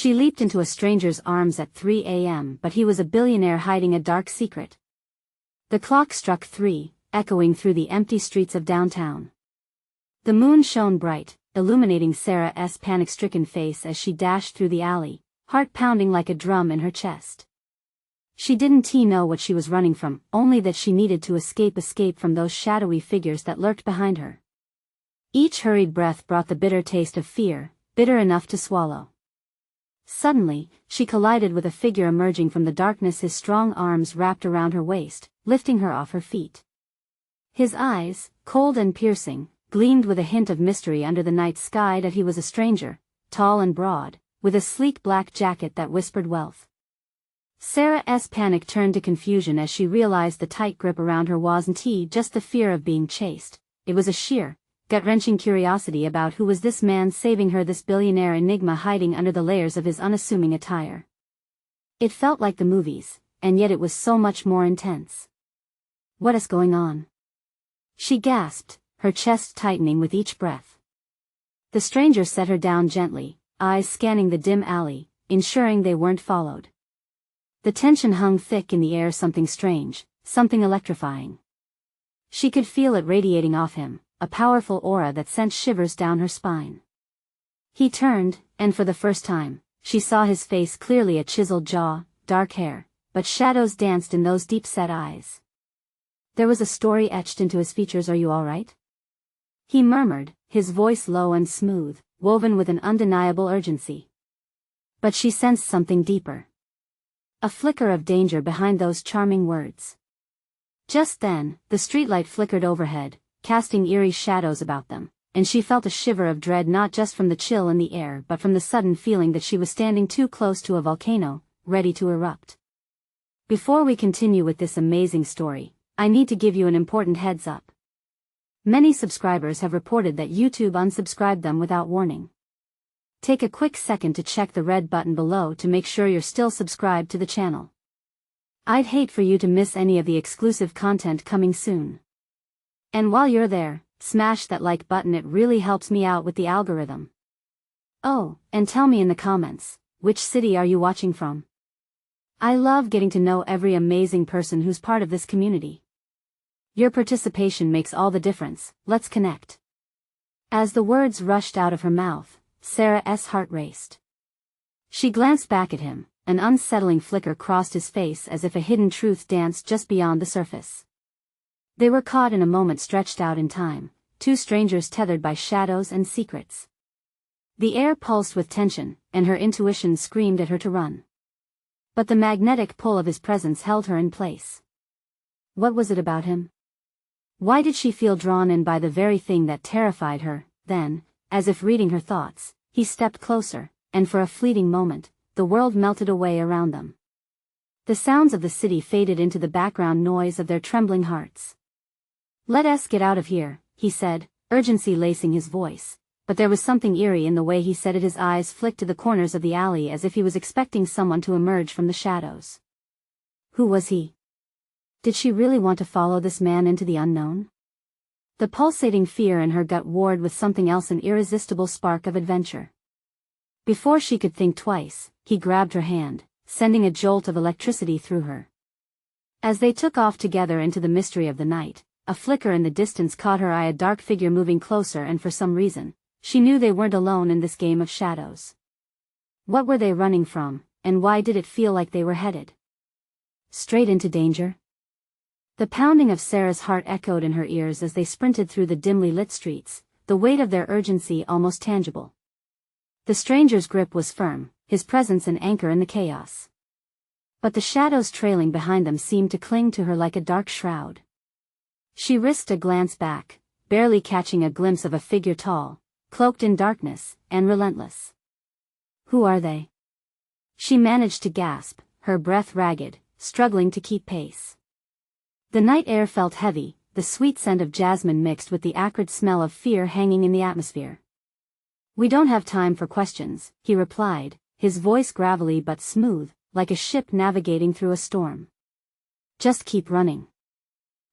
She leaped into a stranger's arms at 3 a.m., but he was a billionaire hiding a dark secret. The clock struck 3, echoing through the empty streets of downtown. The moon shone bright, illuminating Sarah's panic-stricken face as she dashed through the alley, heart pounding like a drum in her chest. She didn't know what she was running from, only that she needed to escape from those shadowy figures that lurked behind her. Each hurried breath brought the bitter taste of fear, bitter enough to swallow. Suddenly, she collided with a figure emerging from the darkness, his strong arms wrapped around her waist, lifting her off her feet. His eyes, cold and piercing, gleamed with a hint of mystery under the night sky. That he was a stranger, tall and broad, with a sleek black jacket that whispered wealth. Sarah's panic turned to confusion as she realized the tight grip around her wasn't just the fear of being chased. It was a sheer, gut-wrenching curiosity about who was this man saving her, this billionaire enigma hiding under the layers of his unassuming attire. It felt like the movies, and yet it was so much more intense. "What is going on?" she gasped, her chest tightening with each breath. The stranger set her down gently, eyes scanning the dim alley, ensuring they weren't followed. The tension hung thick in the air, something strange, something electrifying. She could feel it radiating off him, a powerful aura that sent shivers down her spine. He turned, and for the first time, she saw his face clearly, a chiseled jaw, dark hair, but shadows danced in those deep-set eyes. There was a story etched into his features. "Are you all right?" he murmured, his voice low and smooth, woven with an undeniable urgency. But she sensed something deeper. A flicker of danger behind those charming words. Just then, the streetlight flickered overhead, casting eerie shadows about them, and she felt a shiver of dread, not just from the chill in the air but from the sudden feeling that she was standing too close to a volcano, ready to erupt. Before we continue with this amazing story, I need to give you an important heads up. Many subscribers have reported that YouTube unsubscribed them without warning. Take a quick second to check the red button below to make sure you're still subscribed to the channel. I'd hate for you to miss any of the exclusive content coming soon. And while you're there, smash that like button, it really helps me out with the algorithm. Oh, and tell me in the comments, which city are you watching from? I love getting to know every amazing person who's part of this community. Your participation makes all the difference. Let's connect. As the words rushed out of her mouth, Sarah's heart raced. She glanced back at him, an unsettling flicker crossed his face as if a hidden truth danced just beyond the surface. They were caught in a moment stretched out in time, two strangers tethered by shadows and secrets. The air pulsed with tension, and her intuition screamed at her to run. But the magnetic pull of his presence held her in place. What was it about him? Why did she feel drawn in by the very thing that terrified her? Then, as if reading her thoughts, he stepped closer, and for a fleeting moment, the world melted away around them. The sounds of the city faded into the background noise of their trembling hearts. "Let us get out of here," he said, urgency lacing his voice, but there was something eerie in the way he said it. His eyes flicked to the corners of the alley as if he was expecting someone to emerge from the shadows. Who was he? Did she really want to follow this man into the unknown? The pulsating fear in her gut warred with something else, an irresistible spark of adventure. Before she could think twice, he grabbed her hand, sending a jolt of electricity through her. As they took off together into the mystery of the night, a flicker in the distance caught her eye, a dark figure moving closer, and for some reason, she knew they weren't alone in this game of shadows. What were they running from, and why did it feel like they were headed straight into danger? The pounding of Sarah's heart echoed in her ears as they sprinted through the dimly lit streets, the weight of their urgency almost tangible. The stranger's grip was firm, his presence an anchor in the chaos. But the shadows trailing behind them seemed to cling to her like a dark shroud. She risked a glance back, barely catching a glimpse of a figure tall, cloaked in darkness, and relentless. Who are they? She managed to gasp, her breath ragged, struggling to keep pace. The night air felt heavy, the sweet scent of jasmine mixed with the acrid smell of fear hanging in the atmosphere. "We don't have time for questions," he replied, his voice gravelly but smooth, like a ship navigating through a storm. "Just keep running."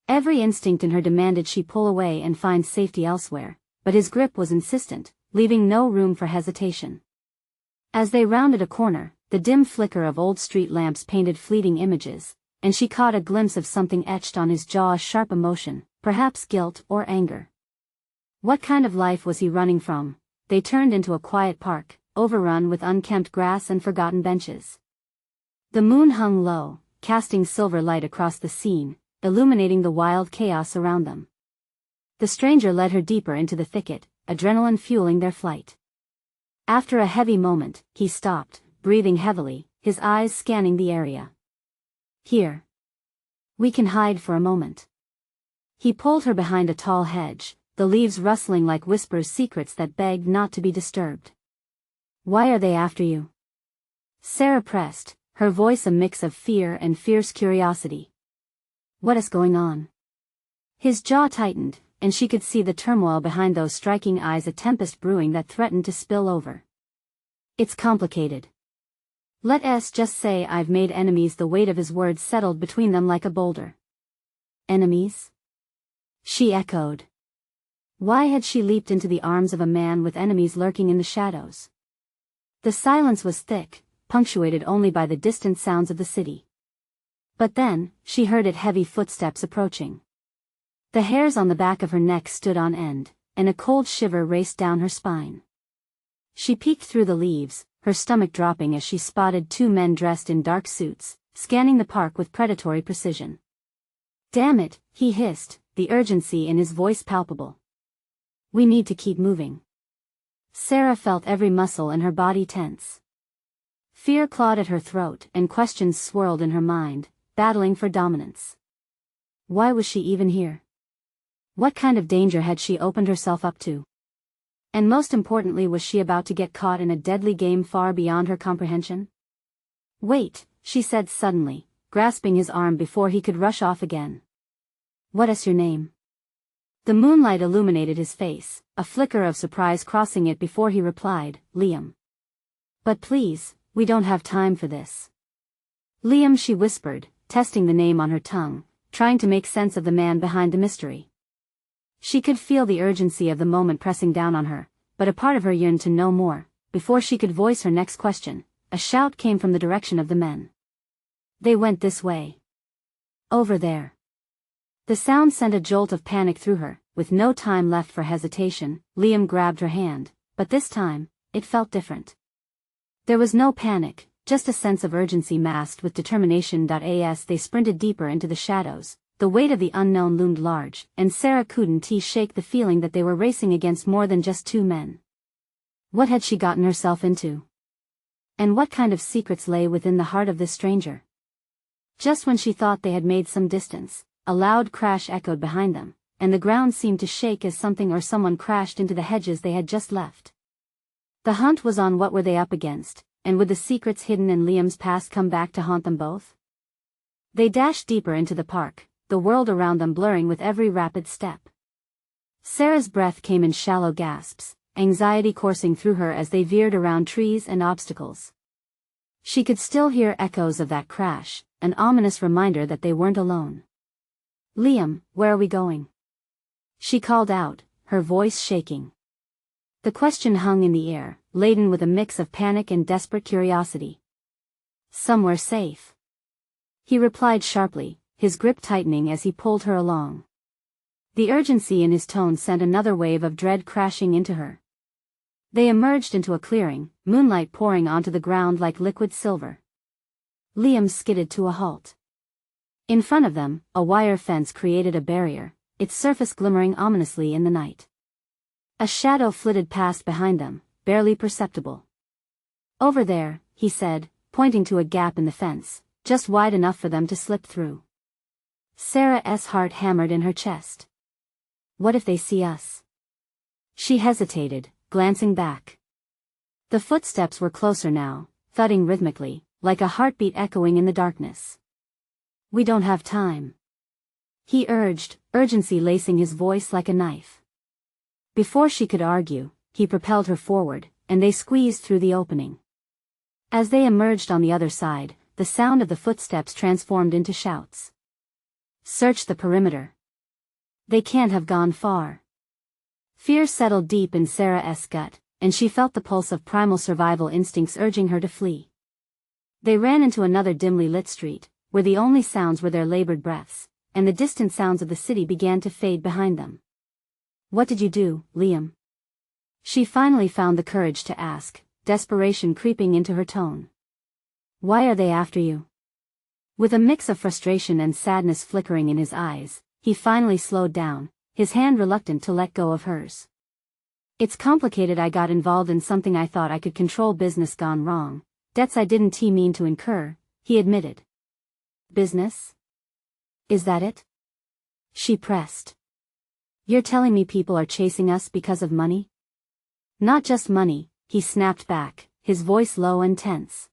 Every instinct in her demanded she pull away and find safety elsewhere, but his grip was insistent, leaving no room for hesitation. As they rounded a corner, the dim flicker of old street lamps painted fleeting images, and she caught a glimpse of something etched on his jaw, a sharp emotion, perhaps guilt or anger. What kind of life was he running from? They turned into a quiet park, overrun with unkempt grass and forgotten benches. The moon hung low, casting silver light across the scene, illuminating the wild chaos around them. The stranger led her deeper into the thicket, adrenaline fueling their flight. After a heavy moment, he stopped, breathing heavily, his eyes scanning the area. Here. We can hide for a moment. He pulled her behind a tall hedge, the leaves rustling like whispers, secrets that begged not to be disturbed. Why are they after you? Sarah pressed, her voice a mix of fear and fierce curiosity. What is going on? His jaw tightened, and she could see the turmoil behind those striking eyes, a tempest brewing that threatened to spill over. It's complicated. Let's just say I've made enemies. The weight of his words settled between them like a boulder. Enemies? She echoed. Why had she leaped into the arms of a man with enemies lurking in the shadows? The silence was thick, punctuated only by the distant sounds of the city. But then, she heard heavy footsteps approaching. The hairs on the back of her neck stood on end, and a cold shiver raced down her spine. She peeked through the leaves, her stomach dropping as she spotted two men dressed in dark suits, scanning the park with predatory precision. Damn it, he hissed, the urgency in his voice palpable. We need to keep moving. Sarah felt every muscle in her body tense. Fear clawed at her throat and questions swirled in her mind, battling for dominance. Why was she even here? What kind of danger had she opened herself up to? And most importantly, was she about to get caught in a deadly game far beyond her comprehension? Wait, she said suddenly, grasping his arm before he could rush off again. What is your name? The moonlight illuminated his face, a flicker of surprise crossing it before he replied, Liam. But please, we don't have time for this. Liam, she whispered, testing the name on her tongue, trying to make sense of the man behind the mystery. She could feel the urgency of the moment pressing down on her, but a part of her yearned to know more. Before she could voice her next question, a shout came from the direction of the men. They went this way. Over there. The sound sent a jolt of panic through her. With no time left for hesitation, Liam grabbed her hand, but this time, it felt different. There was no panic, just a sense of urgency masked with determination. As they sprinted deeper into the shadows, the weight of the unknown loomed large, and Sarah couldn't shake the feeling that they were racing against more than just two men. What had she gotten herself into? And what kind of secrets lay within the heart of this stranger? Just when she thought they had made some distance, a loud crash echoed behind them, and the ground seemed to shake as something or someone crashed into the hedges they had just left. The hunt was on. What were they up against, and would the secrets hidden in Liam's past come back to haunt them both? They dashed deeper into the park, the world around them blurring with every rapid step. Sarah's breath came in shallow gasps, anxiety coursing through her as they veered around trees and obstacles. She could still hear echoes of that crash, an ominous reminder that they weren't alone. Liam, where are we going? She called out, her voice shaking. The question hung in the air, laden with a mix of panic and desperate curiosity. Somewhere safe. He replied sharply, his grip tightening as he pulled her along. The urgency in his tone sent another wave of dread crashing into her. They emerged into a clearing, moonlight pouring onto the ground like liquid silver. Liam skidded to a halt. In front of them, a wire fence created a barrier, its surface glimmering ominously in the night. A shadow flitted past behind them, barely perceptible. Over there, he said, pointing to a gap in the fence, just wide enough for them to slip through. Sarah's heart hammered in her chest. What if they see us? She hesitated, glancing back. The footsteps were closer now, thudding rhythmically, like a heartbeat echoing in the darkness. We don't have time. He urged, urgency lacing his voice like a knife. Before she could argue, he propelled her forward, and they squeezed through the opening. As they emerged on the other side, the sound of the footsteps transformed into shouts. Search the perimeter. They can't have gone far. Fear settled deep in Sarah's gut, and she felt the pulse of primal survival instincts urging her to flee. They ran into another dimly lit street, where the only sounds were their labored breaths, and the distant sounds of the city began to fade behind them. "What did you do, Liam?" She finally found the courage to ask, desperation creeping into her tone. "Why are they after you?" With a mix of frustration and sadness flickering in his eyes, he finally slowed down, his hand reluctant to let go of hers. "It's complicated. I got involved in something I thought I could control. Business gone wrong. Debts I didn't mean to incur," he admitted. "Business? Is that it?" She pressed. "You're telling me people are chasing us because of money?" "Not just money," he snapped back, his voice low and tense.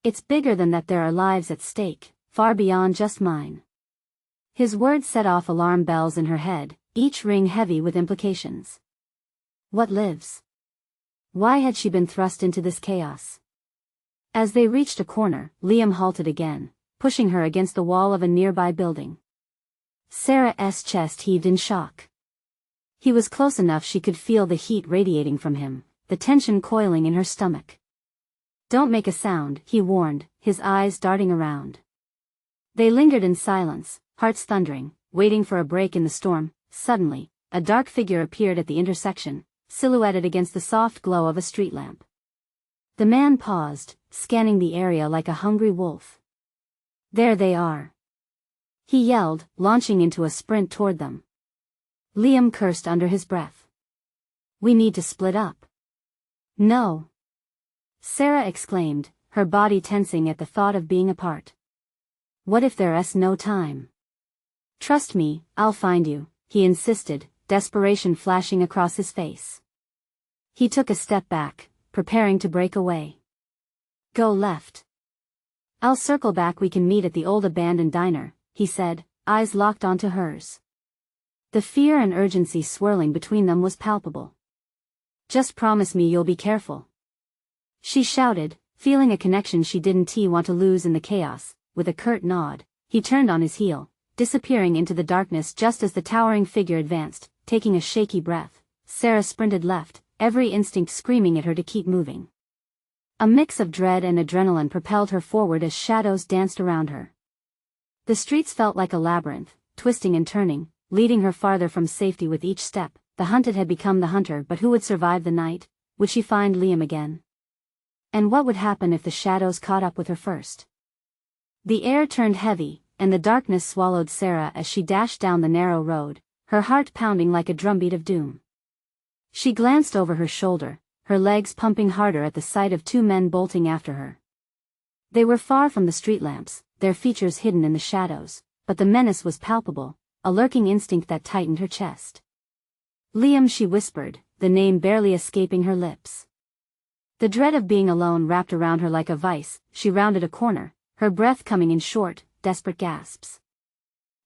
"It's bigger than that. There are lives at stake, far beyond just mine." His words set off alarm bells in her head, each ring heavy with implications. What lives? Why had she been thrust into this chaos? As they reached a corner, Liam halted again, pushing her against the wall of a nearby building. Sarah's chest heaved in shock. He was close enough she could feel the heat radiating from him, the tension coiling in her stomach. "Don't make a sound," he warned, his eyes darting around. They lingered in silence, hearts thundering, waiting for a break in the storm. Suddenly, a dark figure appeared at the intersection, silhouetted against the soft glow of a street lamp. The man paused, scanning the area like a hungry wolf. "There they are!" he yelled, launching into a sprint toward them. Liam cursed under his breath. "We need to split up." "No!" Sarah exclaimed, her body tensing at the thought of being apart. "What if there's no time?" "Trust me, I'll find you," he insisted, desperation flashing across his face. He took a step back, preparing to break away. "Go left. I'll circle back. We can meet at the old abandoned diner," he said, eyes locked onto hers. The fear and urgency swirling between them was palpable. "Just promise me you'll be careful," she shouted, feeling a connection she didn't want to lose in the chaos. With a curt nod, he turned on his heel, disappearing into the darkness just as the towering figure advanced. Taking a shaky breath, Sarah sprinted left, every instinct screaming at her to keep moving. A mix of dread and adrenaline propelled her forward as shadows danced around her. The streets felt like a labyrinth, twisting and turning, leading her farther from safety with each step. The hunted had become the hunter, but who would survive the night? Would she find Liam again? And what would happen if the shadows caught up with her first? The air turned heavy, and the darkness swallowed Sarah as she dashed down the narrow road, her heart pounding like a drumbeat of doom. She glanced over her shoulder, her legs pumping harder at the sight of two men bolting after her. They were far from the street lamps, their features hidden in the shadows, but the menace was palpable, a lurking instinct that tightened her chest. "Liam," she whispered, the name barely escaping her lips. The dread of being alone wrapped around her like a vice. She rounded a corner, her breath coming in short, desperate gasps.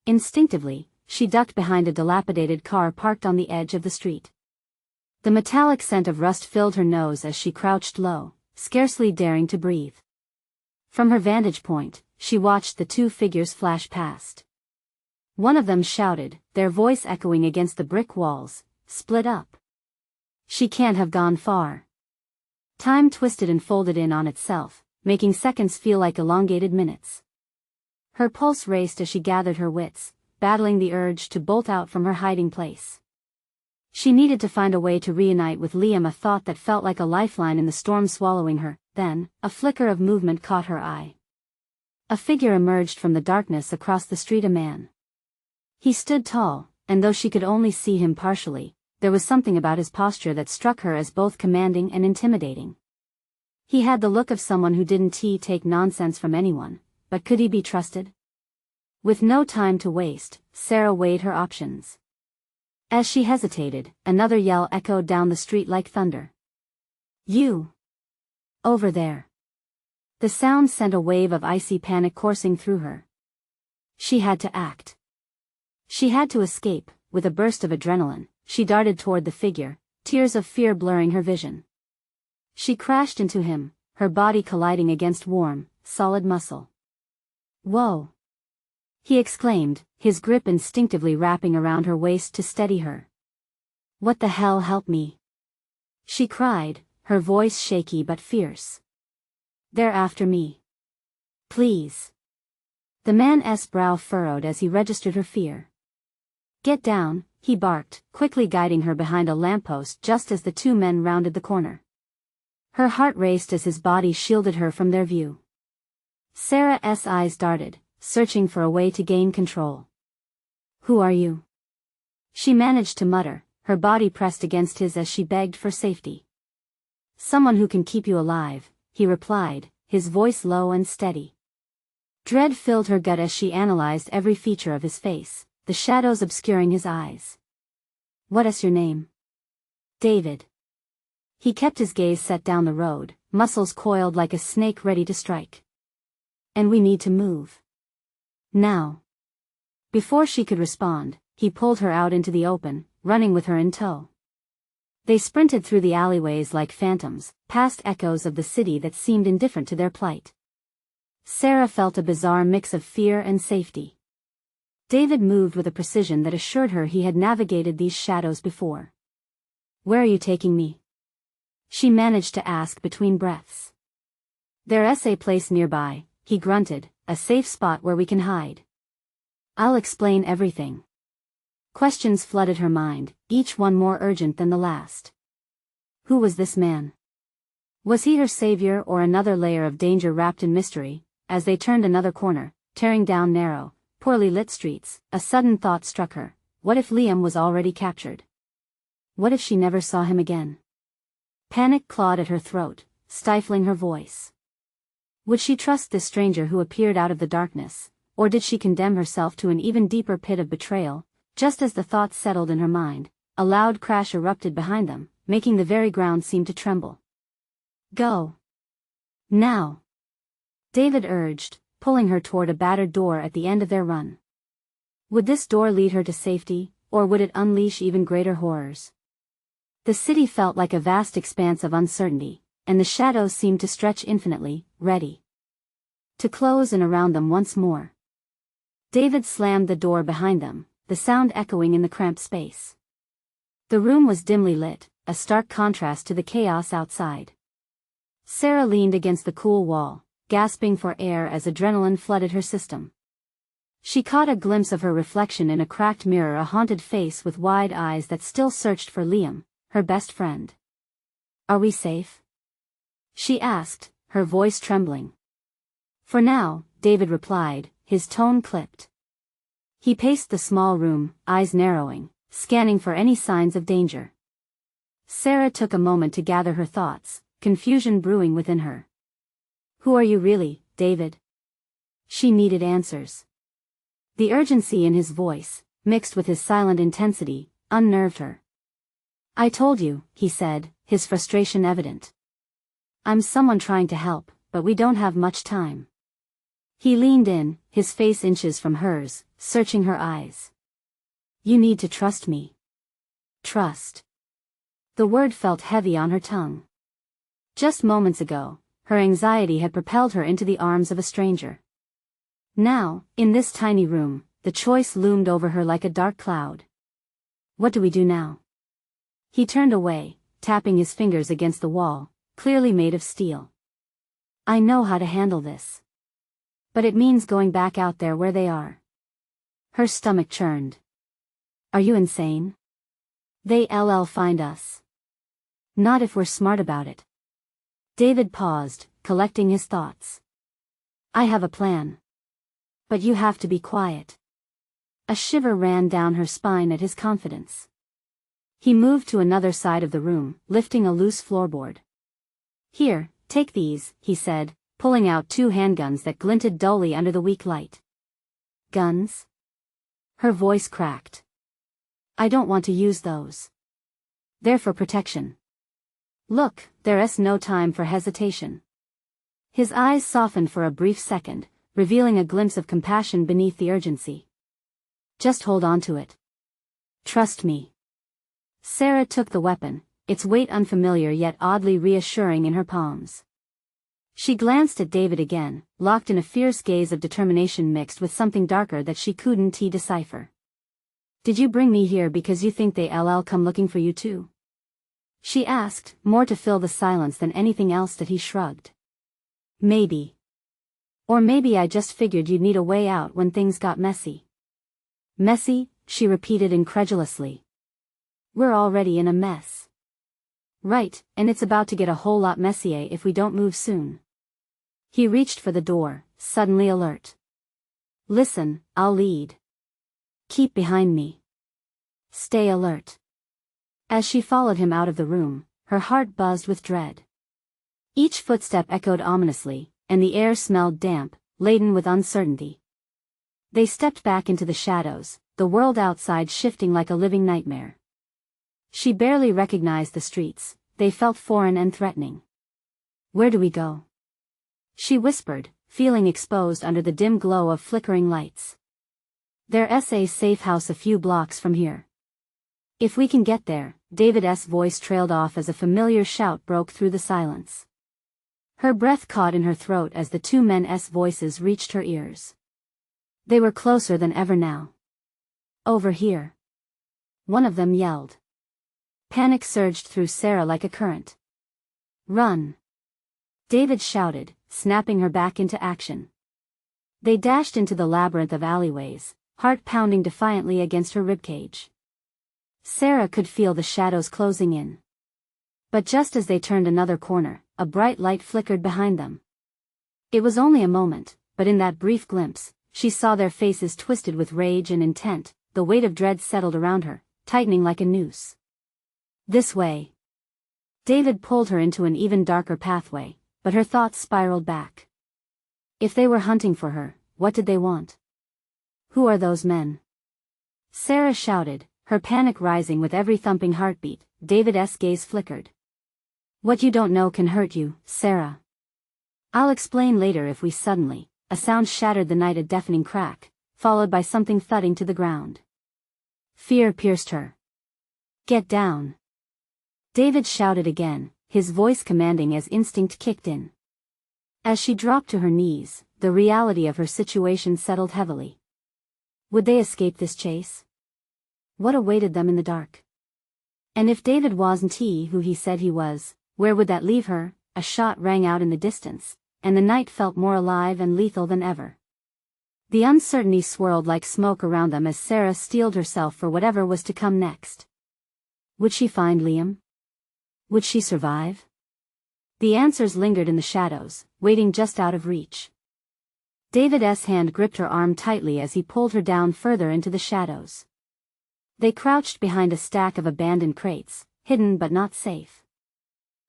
Instinctively, she ducked behind a dilapidated car parked on the edge of the street. The metallic scent of rust filled her nose as she crouched low, scarcely daring to breathe. From her vantage point, she watched the two figures flash past. One of them shouted, their voice echoing against the brick walls, "Split up." She can't have gone far. Time twisted and folded in on itself, making seconds feel like elongated minutes. Her pulse raced as she gathered her wits, battling the urge to bolt out from her hiding place. She needed to find a way to reunite with Liam, a thought that felt like a lifeline in the storm swallowing her. Then, a flicker of movement caught her eye. A figure emerged from the darkness across the street, a man. He stood tall, and though she could only see him partially, there was something about his posture that struck her as both commanding and intimidating. He had the look of someone who didn't take nonsense from anyone, but could he be trusted? With no time to waste, Sarah weighed her options. As she hesitated, another yell echoed down the street like thunder. "You! Over there!" The sound sent a wave of icy panic coursing through her. She had to act. She had to escape. With a burst of adrenaline, she darted toward the figure, tears of fear blurring her vision. She crashed into him, her body colliding against warm, solid muscle. "Whoa!" he exclaimed, his grip instinctively wrapping around her waist to steady her. "What the hell, help me!" she cried, her voice shaky but fierce. "They're after me. Please." The man's brow furrowed as he registered her fear. "Get down," he barked, quickly guiding her behind a lamppost just as the two men rounded the corner. Her heart raced as his body shielded her from their view. Sarah's eyes darted, searching for a way to gain control. "Who are you?" she managed to mutter, her body pressed against his as she begged for safety. "Someone who can keep you alive," he replied, his voice low and steady. Dread filled her gut as she analyzed every feature of his face, the shadows obscuring his eyes. "What is your name?" "David." He kept his gaze set down the road, muscles coiled like a snake ready to strike. "And we need to move. Now." Before she could respond, he pulled her out into the open, running with her in tow. They sprinted through the alleyways like phantoms, past echoes of the city that seemed indifferent to their plight. Sarah felt a bizarre mix of fear and safety. David moved with a precision that assured her he had navigated these shadows before. "Where are you taking me?" she managed to ask between breaths. "There's a place nearby," he grunted, "a safe spot where we can hide. I'll explain everything." Questions flooded her mind, each one more urgent than the last. Who was this man? Was he her savior or another layer of danger wrapped in mystery? As they turned another corner, tearing down narrow, poorly lit streets, a sudden thought struck her. What if Liam was already captured? What if she never saw him again? Panic clawed at her throat, stifling her voice. Would she trust this stranger who appeared out of the darkness, or did she condemn herself to an even deeper pit of betrayal? Just as the thoughts settled in her mind, a loud crash erupted behind them, making the very ground seem to tremble. "Go. Now," David urged, pulling her toward a battered door at the end of their run. Would this door lead her to safety, or would it unleash even greater horrors? The city felt like a vast expanse of uncertainty, and the shadows seemed to stretch infinitely, ready to close in around them once more. David slammed the door behind them, the sound echoing in the cramped space. The room was dimly lit, a stark contrast to the chaos outside. Sarah leaned against the cool wall, gasping for air as adrenaline flooded her system. She caught a glimpse of her reflection in a cracked mirror, a haunted face with wide eyes that still searched for Liam, her best friend. "Are we safe?" she asked, her voice trembling. "For now," David replied, his tone clipped. He paced the small room, eyes narrowing, scanning for any signs of danger. Sarah took a moment to gather her thoughts, confusion brewing within her. "Who are you really, David?" She needed answers. The urgency in his voice, mixed with his silent intensity, unnerved her. "I told you," he said, his frustration evident. "I'm someone trying to help, but we don't have much time." He leaned in, his face inches from hers, searching her eyes. "You need to trust me." Trust. The word felt heavy on her tongue. Just moments ago, her anxiety had propelled her into the arms of a stranger. Now, in this tiny room, the choice loomed over her like a dark cloud. What do we do now? He turned away, tapping his fingers against the wall, clearly made of steel. "I know how to handle this. But it means going back out there where they are." Her stomach churned. "Are you insane? They'll find us. Not if we're smart about it." David paused, collecting his thoughts. "I have a plan. But you have to be quiet." A shiver ran down her spine at his confidence. He moved to another side of the room, lifting a loose floorboard. "Here, take these," he said, pulling out 2 handguns that glinted dully under the weak light. "Guns?" Her voice cracked. "I don't want to use those. They're for protection." "Look, there's no time for hesitation." His eyes softened for a brief second, revealing a glimpse of compassion beneath the urgency. "Just hold on to it. Trust me." Sarah took the weapon, its weight unfamiliar yet oddly reassuring in her palms. She glanced at David again, locked in a fierce gaze of determination mixed with something darker that she couldn't decipher. "Did you bring me here because you think they'll come looking for you too?" She asked, more to fill the silence than anything else that he shrugged. Maybe. Or maybe I just figured you'd need a way out when things got messy. Messy, she repeated incredulously. We're already in a mess. Right, and it's about to get a whole lot messier if we don't move soon. He reached for the door, suddenly alert. Listen, I'll lead. Keep behind me. Stay alert. As she followed him out of the room, her heart buzzed with dread. Each footstep echoed ominously, and the air smelled damp, laden with uncertainty. They stepped back into the shadows, the world outside shifting like a living nightmare. She barely recognized the streets, they felt foreign and threatening. Where do we go? She whispered, feeling exposed under the dim glow of flickering lights. There's a safe house a few blocks from here. If we can get there, David's voice trailed off as a familiar shout broke through the silence. Her breath caught in her throat as the two men's voices reached her ears. They were closer than ever now. Over here. One of them yelled. Panic surged through Sarah like a current. Run! David shouted, snapping her back into action. They dashed into the labyrinth of alleyways, heart pounding defiantly against her ribcage. Sarah could feel the shadows closing in. But just as they turned another corner, a bright light flickered behind them. It was only a moment, but in that brief glimpse, she saw their faces twisted with rage and intent, the weight of dread settled around her, tightening like a noose. This way. David pulled her into an even darker pathway, but her thoughts spiraled back. If they were hunting for her, what did they want? Who are those men? Sarah shouted, her panic rising with every thumping heartbeat. David's gaze flickered. What you don't know can hurt you, Sarah. I'll explain later if we suddenly. A sound shattered the night, a deafening crack, followed by something thudding to the ground. Fear pierced her. Get down. David shouted again, his voice commanding as instinct kicked in. As she dropped to her knees, the reality of her situation settled heavily. Would they escape this chase? What awaited them in the dark? And if David wasn't who he said he was, where would that leave her? A shot rang out in the distance, and the night felt more alive and lethal than ever. The uncertainty swirled like smoke around them as Sarah steeled herself for whatever was to come next. Would she find Liam? Would she survive? The answers lingered in the shadows, waiting just out of reach. David's hand gripped her arm tightly as he pulled her down further into the shadows. They crouched behind a stack of abandoned crates, hidden but not safe.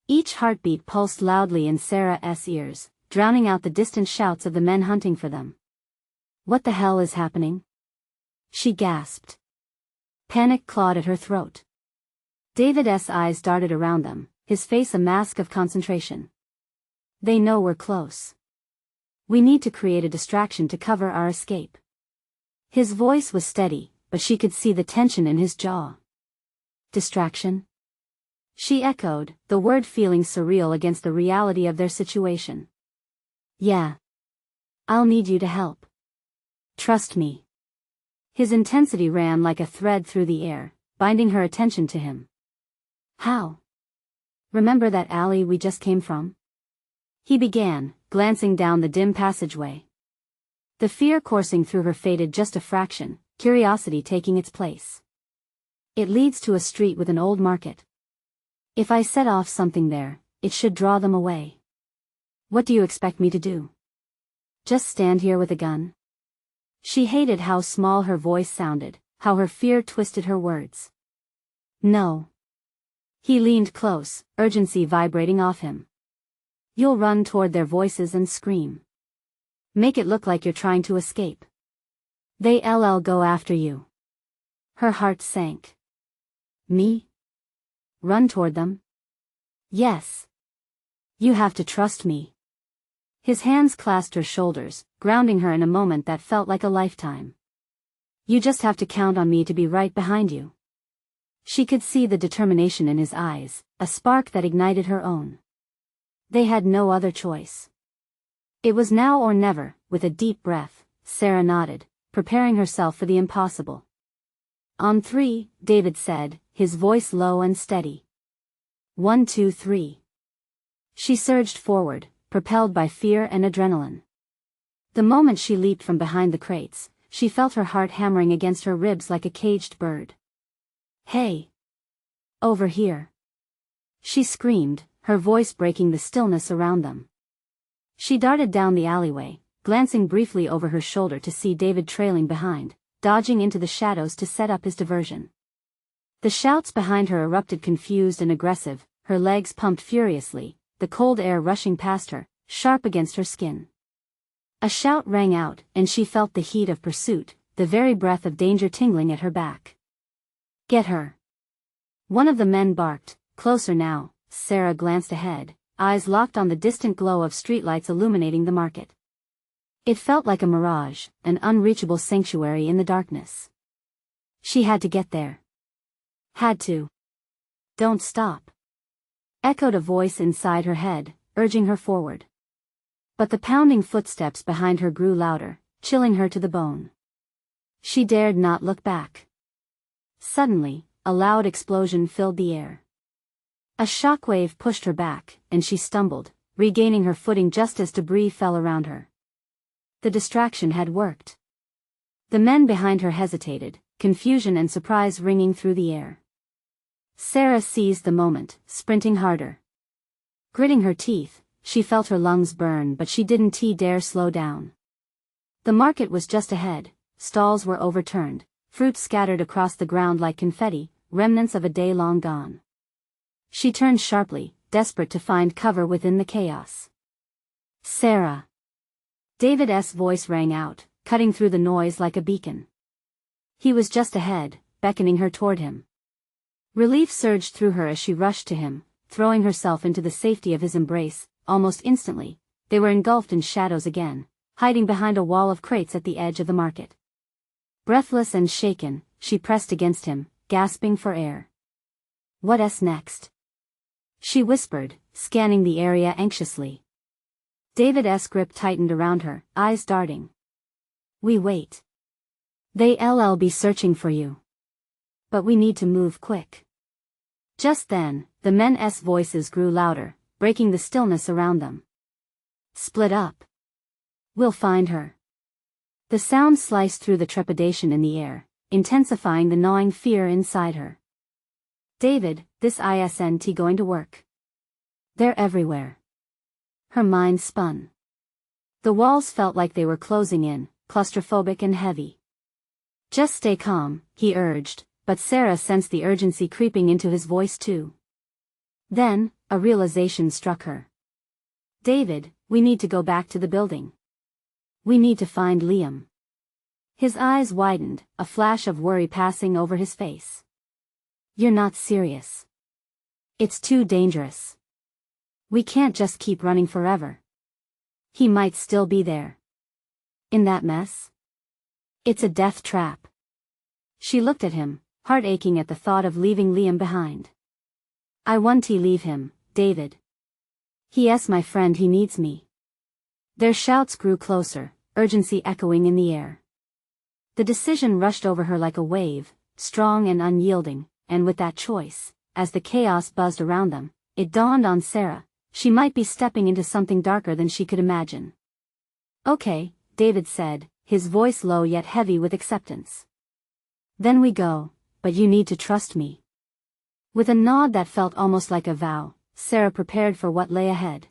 Each heartbeat pulsed loudly in Sarah's ears, drowning out the distant shouts of the men hunting for them. What the hell is happening? She gasped. Panic clawed at her throat. David's eyes darted around them, his face a mask of concentration. They know we're close. We need to create a distraction to cover our escape. His voice was steady, but she could see the tension in his jaw. Distraction? She echoed, the word feeling surreal against the reality of their situation. Yeah. I'll need you to help. Trust me. His intensity ran like a thread through the air, binding her attention to him. How? Remember that alley we just came from? He began, glancing down the dim passageway. The fear coursing through her faded just a fraction, curiosity taking its place. It leads to a street with an old market. If I set off something there, it should draw them away. What do you expect me to do? Just stand here with a gun? She hated how small her voice sounded, how her fear twisted her words. No. He leaned close, urgency vibrating off him. You'll run toward their voices and scream. Make it look like you're trying to escape. They'll go after you. Her heart sank. Me? Run toward them? Yes. You have to trust me. His hands clasped her shoulders, grounding her in a moment that felt like a lifetime. You just have to count on me to be right behind you. She could see the determination in his eyes, a spark that ignited her own. They had no other choice. It was now or never. With a deep breath, Sarah nodded, preparing herself for the impossible. On three, David said, his voice low and steady. 1, 2, 3. She surged forward, propelled by fear and adrenaline. The moment she leaped from behind the crates, she felt her heart hammering against her ribs like a caged bird. "Hey! Over here!" she screamed, her voice breaking the stillness around them. She darted down the alleyway, glancing briefly over her shoulder to see David trailing behind, dodging into the shadows to set up his diversion. The shouts behind her erupted confused and aggressive, her legs pumped furiously, the cold air rushing past her, sharp against her skin. A shout rang out, and she felt the heat of pursuit, the very breath of danger tingling at her back. "Get her!" one of the men barked. Closer now. Sarah glanced ahead, eyes locked on the distant glow of streetlights illuminating the market. It felt like a mirage, an unreachable sanctuary in the darkness. She had to get there. Had to. "Don't stop," echoed a voice inside her head, urging her forward. But the pounding footsteps behind her grew louder, chilling her to the bone. She dared not look back. Suddenly, a loud explosion filled the air. A shockwave pushed her back, and she stumbled, regaining her footing just as debris fell around her. The distraction had worked. The men behind her hesitated, confusion and surprise ringing through the air. Sarah seized the moment, sprinting harder. Gritting her teeth, she felt her lungs burn, but she didn't dare slow down. The market was just ahead, stalls were overturned, fruit scattered across the ground like confetti, remnants of a day long gone. She turned sharply, desperate to find cover within the chaos. "Sarah!" David's voice rang out, cutting through the noise like a beacon. He was just ahead, beckoning her toward him. Relief surged through her as she rushed to him, throwing herself into the safety of his embrace. Almost instantly, they were engulfed in shadows again, hiding behind a wall of crates at the edge of the market. Breathless and shaken, she pressed against him, gasping for air. "What's next?" she whispered, scanning the area anxiously. David's grip tightened around her, eyes darting. "We wait. They'll be searching for you. But we need to move quick." Just then, the men's voices grew louder, breaking the stillness around them. "Split up. We'll find her." The sound sliced through the trepidation in the air, intensifying the gnawing fear inside her. "David, this isn't going to work. They're everywhere." Her mind spun. The walls felt like they were closing in, claustrophobic and heavy. "Just stay calm," he urged, but Sarah sensed the urgency creeping into his voice too. Then, a realization struck her. "David, we need to go back to the building. We need to find Liam." His eyes widened, a flash of worry passing over his face. "You're not serious. It's too dangerous. We can't just keep running forever. He might still be there. In that mess. It's a death trap." She looked at him, heart aching at the thought of leaving Liam behind. "I want to leave him, David. He's my friend, he needs me." Their shouts grew closer, urgency echoing in the air. The decision rushed over her like a wave, strong and unyielding, and with that choice, as the chaos buzzed around them, it dawned on Sarah, she might be stepping into something darker than she could imagine. "Okay," David said, his voice low yet heavy with acceptance. "Then we go, but you need to trust me." With a nod that felt almost like a vow, Sarah prepared for what lay ahead.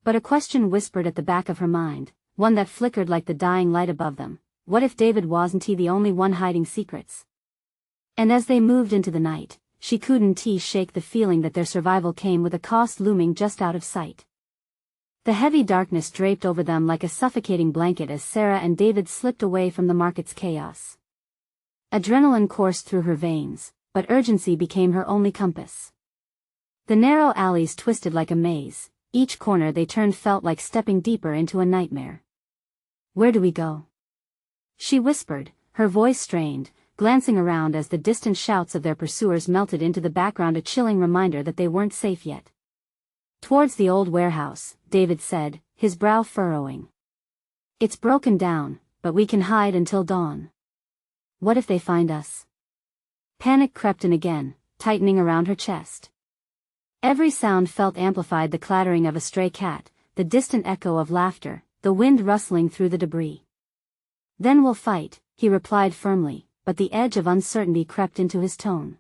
But a question whispered at the back of her mind, one that flickered like the dying light above them. What if David wasn't the only one hiding secrets? And as they moved into the night, she couldn't shake the feeling that their survival came with a cost looming just out of sight. The heavy darkness draped over them like a suffocating blanket as Sarah and David slipped away from the market's chaos. Adrenaline coursed through her veins, but urgency became her only compass. The narrow alleys twisted like a maze, each corner they turned felt like stepping deeper into a nightmare. "Where do we go?" she whispered, her voice strained, glancing around as the distant shouts of their pursuers melted into the background, a chilling reminder that they weren't safe yet. "Towards the old warehouse," David said, his brow furrowing. "It's broken down, but we can hide until dawn." "What if they find us?" Panic crept in again, tightening around her chest. Every sound felt amplified: the clattering of a stray cat, the distant echo of laughter, the wind rustling through the debris. "Then we'll fight," he replied firmly, but the edge of uncertainty crept into his tone.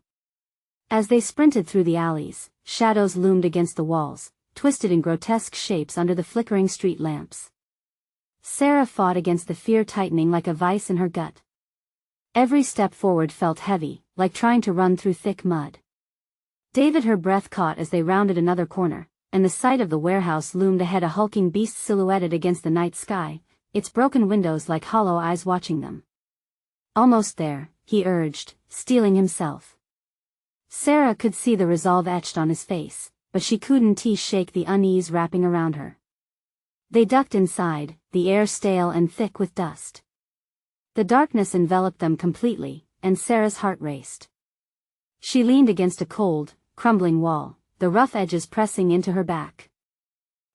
As they sprinted through the alleys, shadows loomed against the walls, twisted in grotesque shapes under the flickering street lamps. Sarah fought against the fear tightening like a vice in her gut. Every step forward felt heavy, like trying to run through thick mud. David, her breath caught as they rounded another corner, and the sight of the warehouse loomed ahead, a hulking beast silhouetted against the night sky, its broken windows like hollow eyes watching them. "Almost there," he urged, steeling himself. Sarah could see the resolve etched on his face, but she couldn't shake the unease wrapping around her. They ducked inside, the air stale and thick with dust. The darkness enveloped them completely, and Sarah's heart raced. She leaned against a cold, crumbling wall, the rough edges pressing into her back.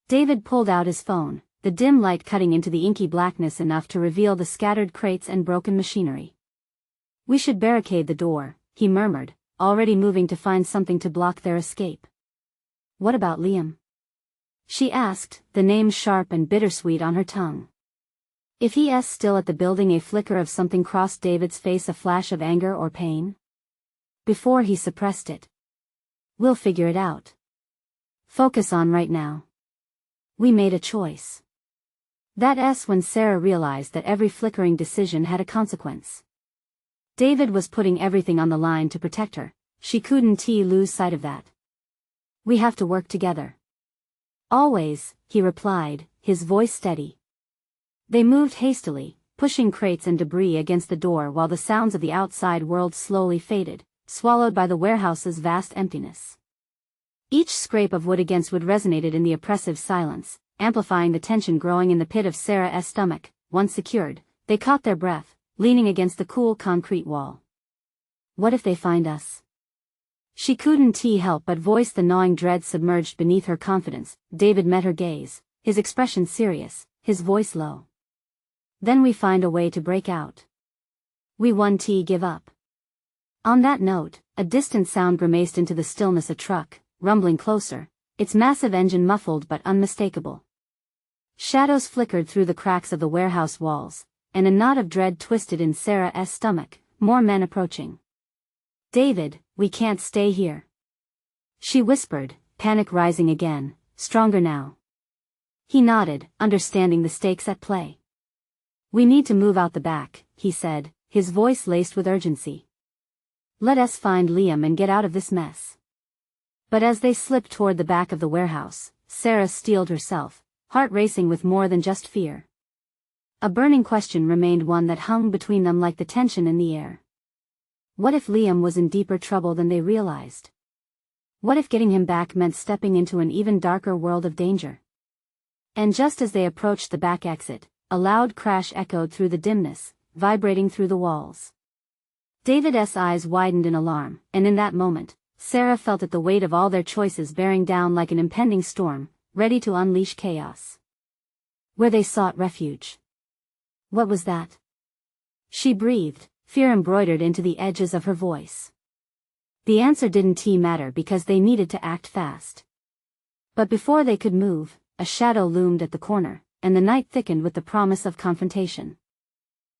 David pulled out his phone, the dim light cutting into the inky blackness enough to reveal the scattered crates and broken machinery. "We should barricade the door," he murmured, already moving to find something to block their escape. "What about Liam?" she asked, the name sharp and bittersweet on her tongue. If he's still at the building, a flicker of something crossed David's face, a flash of anger or pain. Before he suppressed it. "We'll figure it out. Focus on right now. We made a choice." That's when Sarah realized that every flickering decision had a consequence. David was putting everything on the line to protect her. She couldn't lose sight of that. "We have to work together." "Always," he replied, his voice steady. They moved hastily, pushing crates and debris against the door while the sounds of the outside world slowly faded, swallowed by the warehouse's vast emptiness. Each scrape of wood against wood resonated in the oppressive silence, amplifying the tension growing in the pit of Sarah's stomach. Once secured, they caught their breath, leaning against the cool concrete wall. "What if they find us?" She couldn't help but voice the gnawing dread submerged beneath her confidence. David met her gaze, his expression serious, his voice low. "Then we find a way to break out. We won't give up." On that note, a distant sound grimaced into the stillness, a truck, rumbling closer, its massive engine muffled but unmistakable. Shadows flickered through the cracks of the warehouse walls, and a knot of dread twisted in Sarah's stomach. More men approaching. "David, we can't stay here," she whispered, panic rising again, stronger now. He nodded, understanding the stakes at play. "We need to move out the back," he said, his voice laced with urgency. "Let us find Liam and get out of this mess." But as they slipped toward the back of the warehouse, Sarah steeled herself, heart racing with more than just fear. A burning question remained, one that hung between them like the tension in the air. What if Liam was in deeper trouble than they realized? What if getting him back meant stepping into an even darker world of danger? And just as they approached the back exit, a loud crash echoed through the dimness, vibrating through the walls. David's eyes widened in alarm, and in that moment, Sarah felt that the weight of all their choices bearing down like an impending storm, ready to unleash chaos. Where they sought refuge. What was that? She breathed, fear embroidered into the edges of her voice. The answer didn't matter because they needed to act fast. But before they could move, a shadow loomed at the corner, and the night thickened with the promise of confrontation.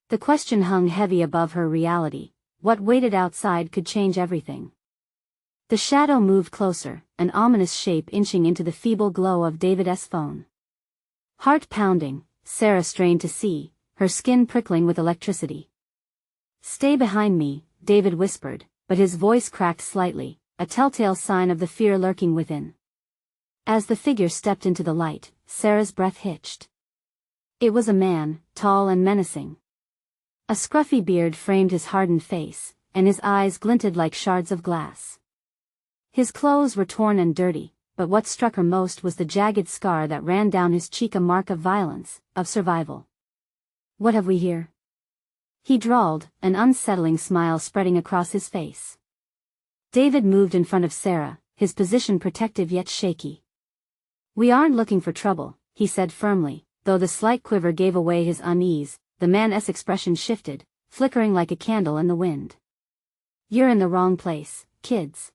The question hung heavy above her reality: what waited outside could change everything. The shadow moved closer, an ominous shape inching into the feeble glow of David's phone. Heart pounding, Sarah strained to see, her skin prickling with electricity. "Stay behind me," David whispered, but his voice cracked slightly, a telltale sign of the fear lurking within. As the figure stepped into the light, Sarah's breath hitched. It was a man, tall and menacing. A scruffy beard framed his hardened face, and his eyes glinted like shards of glass. His clothes were torn and dirty, but what struck her most was the jagged scar that ran down his cheek, a mark of violence, of survival. "What have we here?" he drawled, an unsettling smile spreading across his face. David moved in front of Sarah, his position protective yet shaky. "We aren't looking for trouble," he said firmly, though the slight quiver gave away his unease. The man's expression shifted, flickering like a candle in the wind. "You're in the wrong place, kids."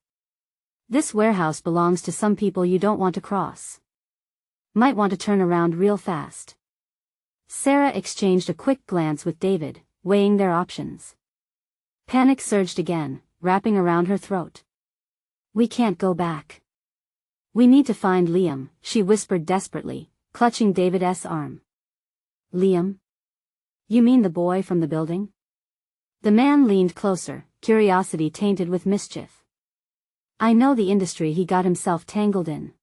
This warehouse belongs to some people you don't want to cross. Might want to turn around real fast. Sarah exchanged a quick glance with David, weighing their options. Panic surged again, wrapping around her throat. We can't go back. We need to find Liam, she whispered desperately, clutching David's arm. Liam? You mean the boy from the building? The man leaned closer, curiosity tainted with mischief. I know the industry he got himself tangled in.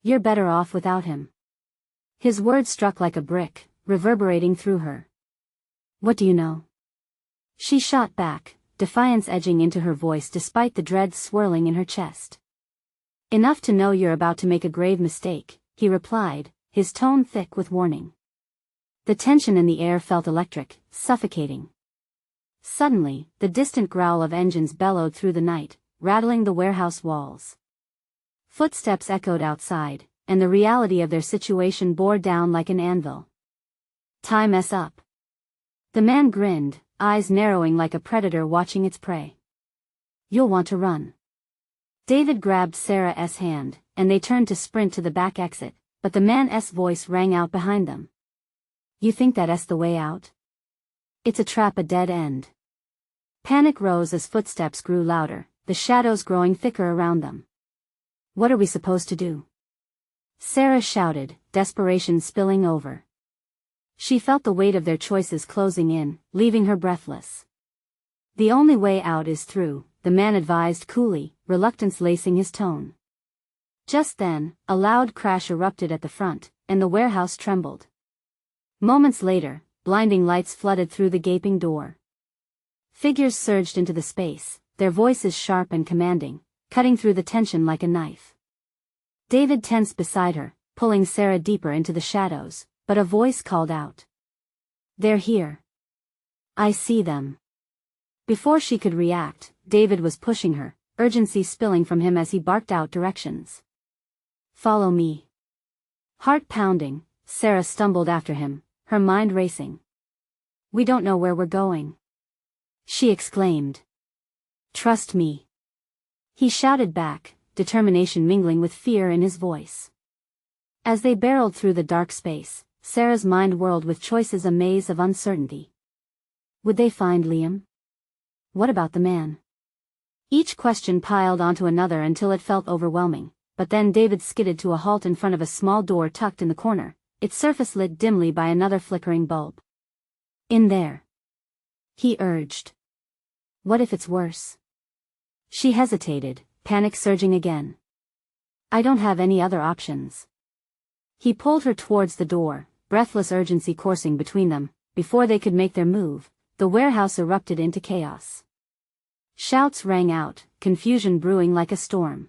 You're better off without him. His words struck like a brick, reverberating through her. What do you know? She shot back, defiance edging into her voice despite the dread swirling in her chest. Enough to know you're about to make a grave mistake, he replied, his tone thick with warning. The tension in the air felt electric, suffocating. Suddenly, the distant growl of engines bellowed through the night, rattling the warehouse walls. Footsteps echoed outside, and the reality of their situation bore down like an anvil. Tie mess up. The man grinned, eyes narrowing like a predator watching its prey. You'll want to run. David grabbed Sarah's hand, and they turned to sprint to the back exit, but the man's voice rang out behind them. You think that's the way out? It's a trap, a dead end. Panic rose as footsteps grew louder, the shadows growing thicker around them. What are we supposed to do? Sarah shouted, desperation spilling over. She felt the weight of their choices closing in, leaving her breathless. The only way out is through, the man advised coolly, reluctance lacing his tone. Just then, a loud crash erupted at the front, and the warehouse trembled. Moments later, blinding lights flooded through the gaping door. Figures surged into the space, their voices sharp and commanding, cutting through the tension like a knife. David tensed beside her, pulling Sarah deeper into the shadows, but a voice called out. They're here. I see them. Before she could react, David was pushing her, urgency spilling from him as he barked out directions. Follow me. Heart pounding, Sarah stumbled after him, her mind racing. We don't know where we're going, she exclaimed. Trust me. He shouted back, determination mingling with fear in his voice. As they barreled through the dark space, Sarah's mind whirled with choices, a maze of uncertainty. Would they find Liam? What about the man? Each question piled onto another until it felt overwhelming, but then David skidded to a halt in front of a small door tucked in the corner, its surface lit dimly by another flickering bulb. In there, he urged. What if it's worse? She hesitated, panic surging again. I don't have any other options. He pulled her towards the door, breathless urgency coursing between them. Before they could make their move, the warehouse erupted into chaos. Shouts rang out, confusion brewing like a storm.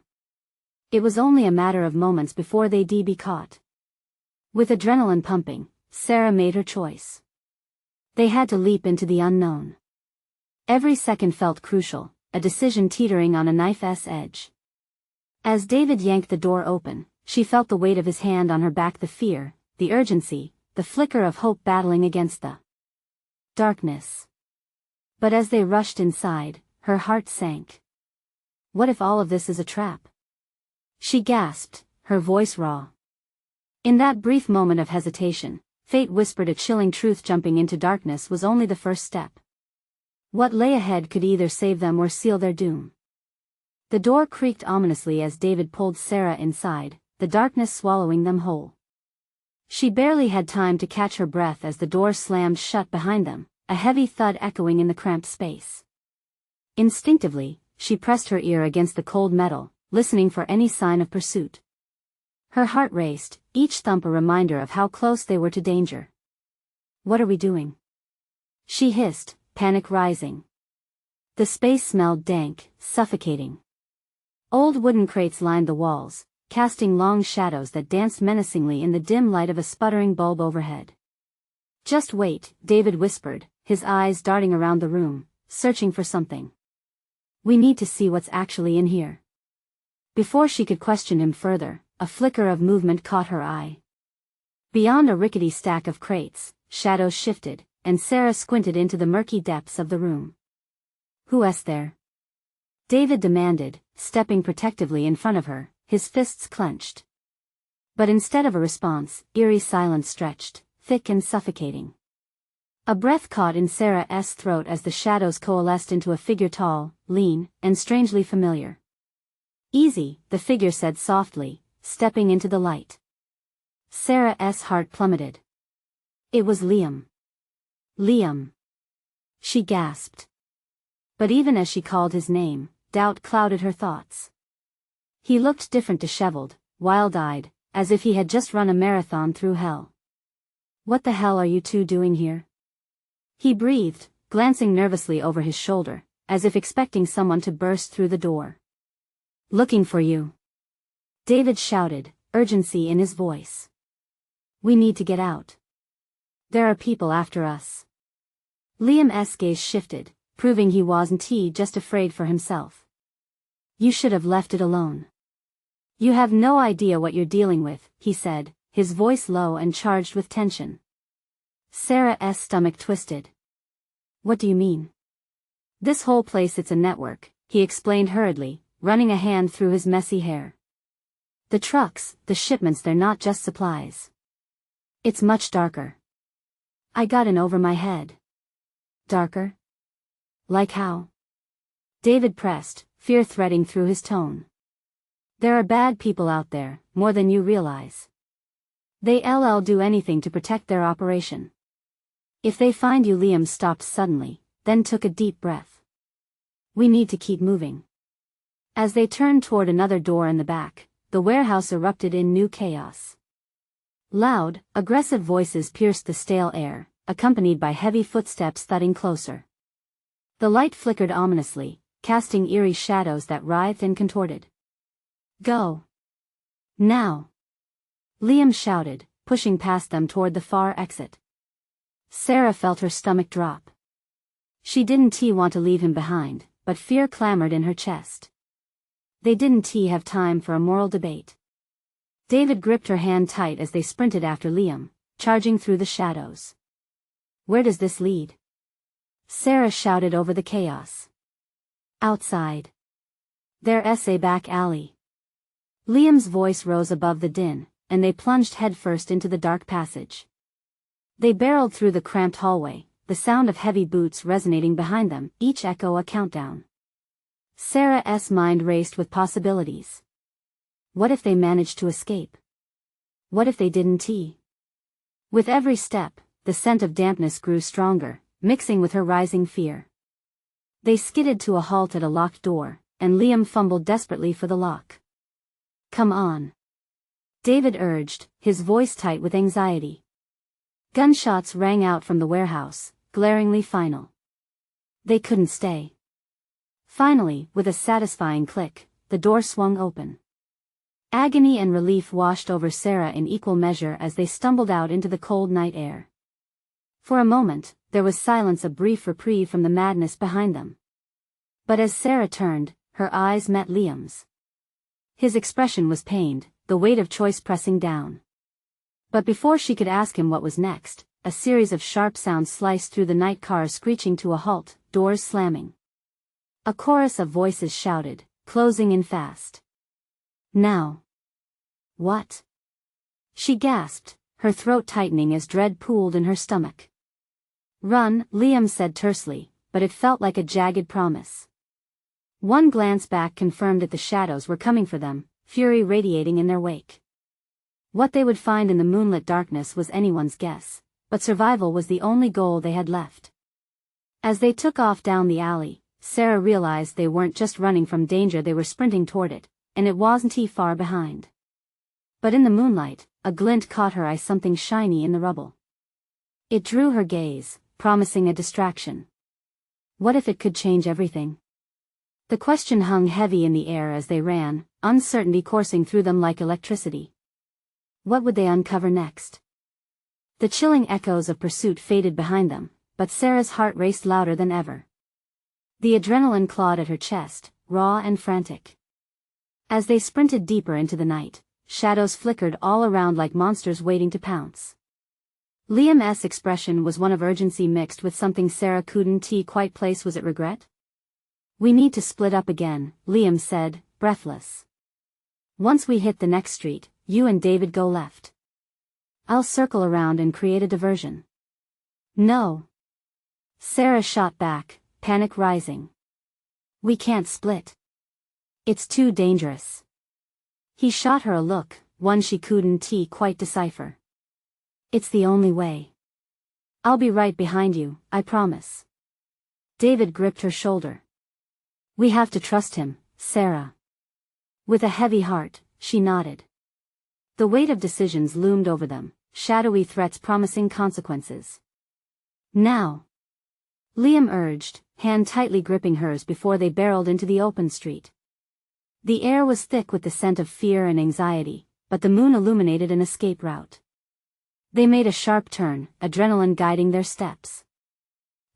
It was only a matter of moments before they'd be caught. With adrenaline pumping, Sarah made her choice. They had to leap into the unknown. Every second felt crucial, a decision teetering on a knife's edge. As David yanked the door open, she felt the weight of his hand on her back, the fear, the urgency, the flicker of hope battling against the darkness. But as they rushed inside, her heart sank. What if all of this is a trap? She gasped, her voice raw. In that brief moment of hesitation, fate whispered a chilling truth: jumping into darkness was only the first step. What lay ahead could either save them or seal their doom. The door creaked ominously as David pulled Sarah inside, the darkness swallowing them whole. She barely had time to catch her breath as the door slammed shut behind them, a heavy thud echoing in the cramped space. Instinctively, she pressed her ear against the cold metal, listening for any sign of pursuit. Her heart raced, each thump a reminder of how close they were to danger. What are we doing? She hissed, panic rising. The space smelled dank, suffocating. Old wooden crates lined the walls, casting long shadows that danced menacingly in the dim light of a sputtering bulb overhead. Just wait, David whispered, his eyes darting around the room, searching for something. We need to see what's actually in here. Before she could question him further, a flicker of movement caught her eye. Beyond a rickety stack of crates, shadows shifted, and Sarah squinted into the murky depths of the room. Who's there? David demanded, stepping protectively in front of her, his fists clenched. But instead of a response, eerie silence stretched, thick and suffocating. A breath caught in Sarah's throat as the shadows coalesced into a figure tall, lean, and strangely familiar. "Easy," the figure said softly, stepping into the light. Sarah's heart plummeted. It was Liam. Liam. She gasped. But even as she called his name, doubt clouded her thoughts. He looked different, disheveled, wild-eyed, as if he had just run a marathon through hell. "What the hell are you two doing here?" he breathed, glancing nervously over his shoulder, as if expecting someone to burst through the door. "Looking for you," David shouted, urgency in his voice. "We need to get out. There are people after us." Liam's gaze shifted, proving he wasn't just afraid for himself. "You should have left it alone. You have no idea what you're dealing with," he said, his voice low and charged with tension. Sarah's stomach twisted. "What do you mean?" "This whole place, it's a network," he explained hurriedly, running a hand through his messy hair. "The trucks, the shipments, they're not just supplies. It's much darker. I got in over my head." "Darker? Like how?" David pressed, fear threading through his tone. "There are bad people out there, more than you realize. They'll do anything to protect their operation. If they find you..." Liam stopped suddenly, then took a deep breath. "We need to keep moving." As they turned toward another door in the back, the warehouse erupted in new chaos. Loud, aggressive voices pierced the stale air, accompanied by heavy footsteps thudding closer. The light flickered ominously, casting eerie shadows that writhed and contorted. "Go. Now!" Liam shouted, pushing past them toward the far exit. Sarah felt her stomach drop. She didn't want to leave him behind, but fear clamored in her chest. They didn't have time for a moral debate. David gripped her hand tight as they sprinted after Liam, charging through the shadows. "Where does this lead?" Sarah shouted over the chaos. "Outside. There's a back alley." Liam's voice rose above the din, and they plunged headfirst into the dark passage. They barreled through the cramped hallway, the sound of heavy boots resonating behind them, each echo a countdown. Sarah's mind raced with possibilities. What if they managed to escape? What if they didn't? With every step, the scent of dampness grew stronger, mixing with her rising fear. They skidded to a halt at a locked door, and Liam fumbled desperately for the lock. "Come on," David urged, his voice tight with anxiety. Gunshots rang out from the warehouse, glaringly final. They couldn't stay. Finally, with a satisfying click, the door swung open. Agony and relief washed over Sarah in equal measure as they stumbled out into the cold night air. For a moment, there was silence, a brief reprieve from the madness behind them. But as Sarah turned, her eyes met Liam's. His expression was pained, the weight of choice pressing down. But before she could ask him what was next, a series of sharp sounds sliced through the night, cars screeching to a halt, doors slamming. A chorus of voices shouted, closing in fast. "Now!" "What?" she gasped, her throat tightening as dread pooled in her stomach. "Run," Liam said tersely, but it felt like a jagged promise. One glance back confirmed that the shadows were coming for them, fury radiating in their wake. What they would find in the moonlit darkness was anyone's guess, but survival was the only goal they had left. As they took off down the alley, Sarah realized they weren't just running from danger, they were sprinting toward it, and it wasn't far behind. But in the moonlight, a glint caught her eye, something shiny in the rubble. It drew her gaze, promising a distraction. What if it could change everything? The question hung heavy in the air as they ran, uncertainty coursing through them like electricity. What would they uncover next? The chilling echoes of pursuit faded behind them, but Sarah's heart raced louder than ever. The adrenaline clawed at her chest, raw and frantic. As they sprinted deeper into the night, shadows flickered all around like monsters waiting to pounce. Liam's expression was one of urgency mixed with something Sarah couldn't quite place. Was it regret? We need to split up again, Liam said, breathless. Once we hit the next street, you and David go left. I'll circle around and create a diversion. No. Sarah shot back, panic rising. We can't split. It's too dangerous. He shot her a look, one she couldn't quite decipher. It's the only way. I'll be right behind you, I promise. David gripped her shoulder. We have to trust him, Sarah. With a heavy heart, she nodded. The weight of decisions loomed over them, shadowy threats promising consequences. Now. Liam urged, hand tightly gripping hers before they barreled into the open street. The air was thick with the scent of fear and anxiety, but the moon illuminated an escape route. They made a sharp turn, adrenaline guiding their steps.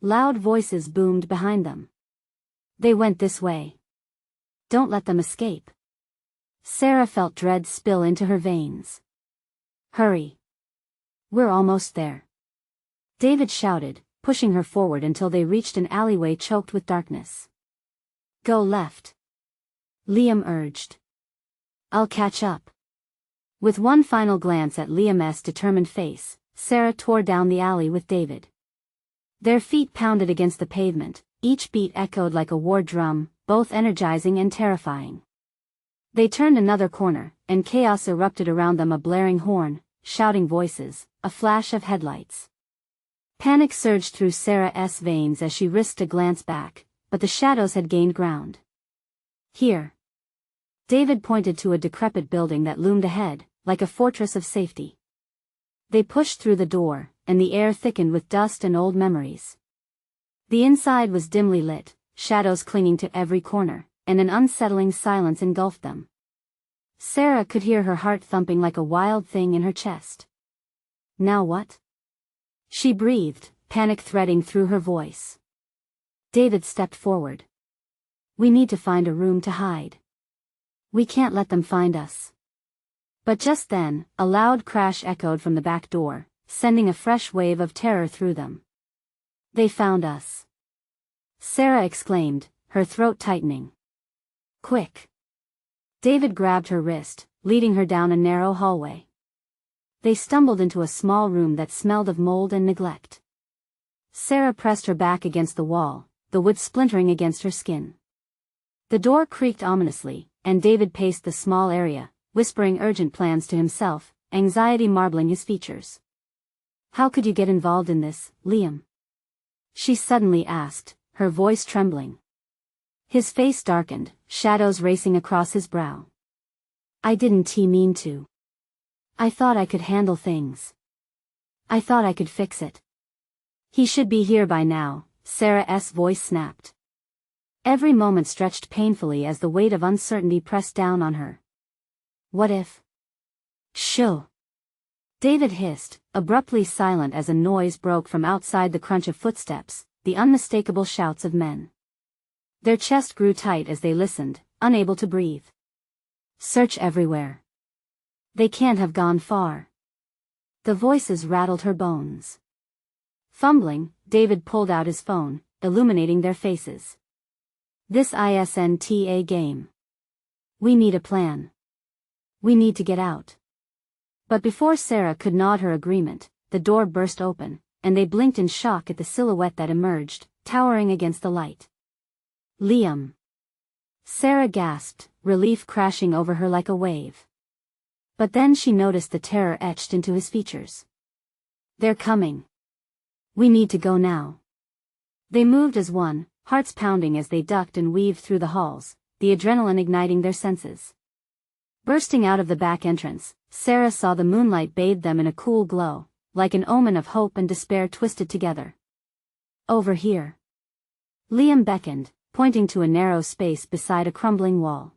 Loud voices boomed behind them. They went this way. Don't let them escape. Sarah felt dread spill into her veins. Hurry. We're almost there. David shouted, pushing her forward until they reached an alleyway choked with darkness. Go left. Liam urged. I'll catch up. With one final glance at Liam's determined face, Sarah tore down the alley with David. Their feet pounded against the pavement, each beat echoed like a war drum, both energizing and terrifying. They turned another corner, and chaos erupted around them, a blaring horn, shouting voices, a flash of headlights. Panic surged through Sarah's veins as she risked a glance back, but the shadows had gained ground. Here. David pointed to a decrepit building that loomed ahead, like a fortress of safety. They pushed through the door, and the air thickened with dust and old memories. The inside was dimly lit, shadows clinging to every corner, and an unsettling silence engulfed them. Sarah could hear her heart thumping like a wild thing in her chest. Now what? She breathed, panic threading through her voice. David stepped forward. We need to find a room to hide. We can't let them find us. But just then, a loud crash echoed from the back door, sending a fresh wave of terror through them. They found us. Sarah exclaimed, her throat tightening. Quick. David grabbed her wrist, leading her down a narrow hallway. They stumbled into a small room that smelled of mold and neglect. Sarah pressed her back against the wall, the wood splintering against her skin. The door creaked ominously, and David paced the small area, whispering urgent plans to himself, anxiety marbling his features. How could you get involved in this, Liam? She suddenly asked, her voice trembling. His face darkened, shadows racing across his brow. I didn't mean to. I thought I could handle things. I thought I could fix it. He should be here by now, Sarah's voice snapped. Every moment stretched painfully as the weight of uncertainty pressed down on her. What if? Shoo! David hissed, abruptly silent as a noise broke from outside, the crunch of footsteps, the unmistakable shouts of men. Their chest grew tight as they listened, unable to breathe. Search everywhere. They can't have gone far. The voices rattled her bones. Fumbling, David pulled out his phone, illuminating their faces. This isn't a game. We need a plan. We need to get out. But before Sarah could nod her agreement, the door burst open, and they blinked in shock at the silhouette that emerged, towering against the light. Liam. Sarah gasped, relief crashing over her like a wave. But then she noticed the terror etched into his features. They're coming. We need to go now. They moved as one, hearts pounding as they ducked and weaved through the halls, the adrenaline igniting their senses. Bursting out of the back entrance, Sarah saw the moonlight bathe them in a cool glow, like an omen of hope and despair twisted together. Over here. Liam beckoned, pointing to a narrow space beside a crumbling wall.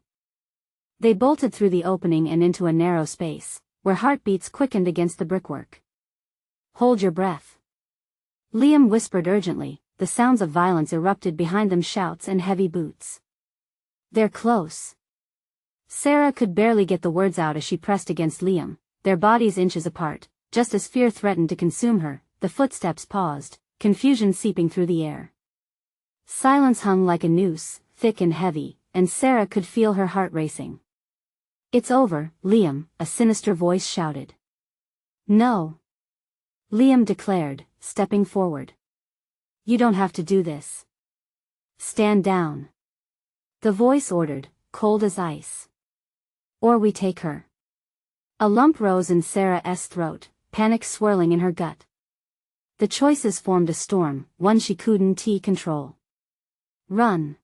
They bolted through the opening and into a narrow space, where heartbeats quickened against the brickwork. Hold your breath. Liam whispered urgently, the sounds of violence erupted behind them, shouts and heavy boots. They're close. Sarah could barely get the words out as she pressed against Liam, their bodies inches apart, just as fear threatened to consume her. The footsteps paused, confusion seeping through the air. Silence hung like a noose, thick and heavy, and Sarah could feel her heart racing. "It's over, Liam," a sinister voice shouted. "No," Liam declared, stepping forward. "You don't have to do this. Stand down," the voice ordered, cold as ice. "Or we take her." A lump rose in Sarah's throat, panic swirling in her gut. The choices formed a storm, one she couldn't control. "Run!"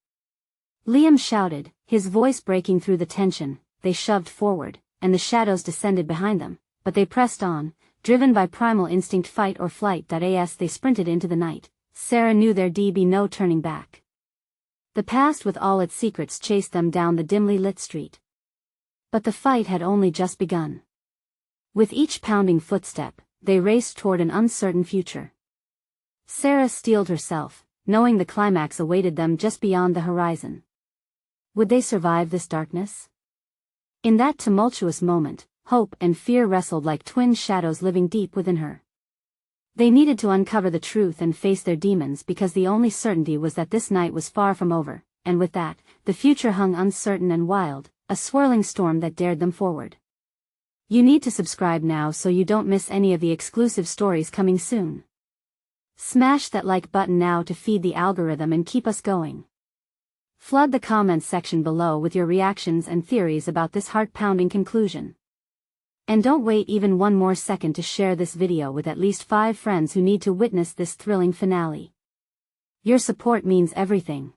Liam shouted, his voice breaking through the tension. They shoved forward, and the shadows descended behind them, but they pressed on, driven by primal instinct, fight or flight. As they sprinted into the night, Sarah knew there'd be no turning back. The past with all its secrets chased them down the dimly lit street. But the fight had only just begun. With each pounding footstep, they raced toward an uncertain future. Sarah steeled herself, knowing the climax awaited them just beyond the horizon. Would they survive this darkness? In that tumultuous moment, hope and fear wrestled like twin shadows living deep within her. They needed to uncover the truth and face their demons, because the only certainty was that this night was far from over, and with that, the future hung uncertain and wild, a swirling storm that dared them forward. You need to subscribe now so you don't miss any of the exclusive stories coming soon. Smash that like button now to feed the algorithm and keep us going. Flood the comments section below with your reactions and theories about this heart-pounding conclusion. And don't wait even one more second to share this video with at least 5 friends who need to witness this thrilling finale. Your support means everything.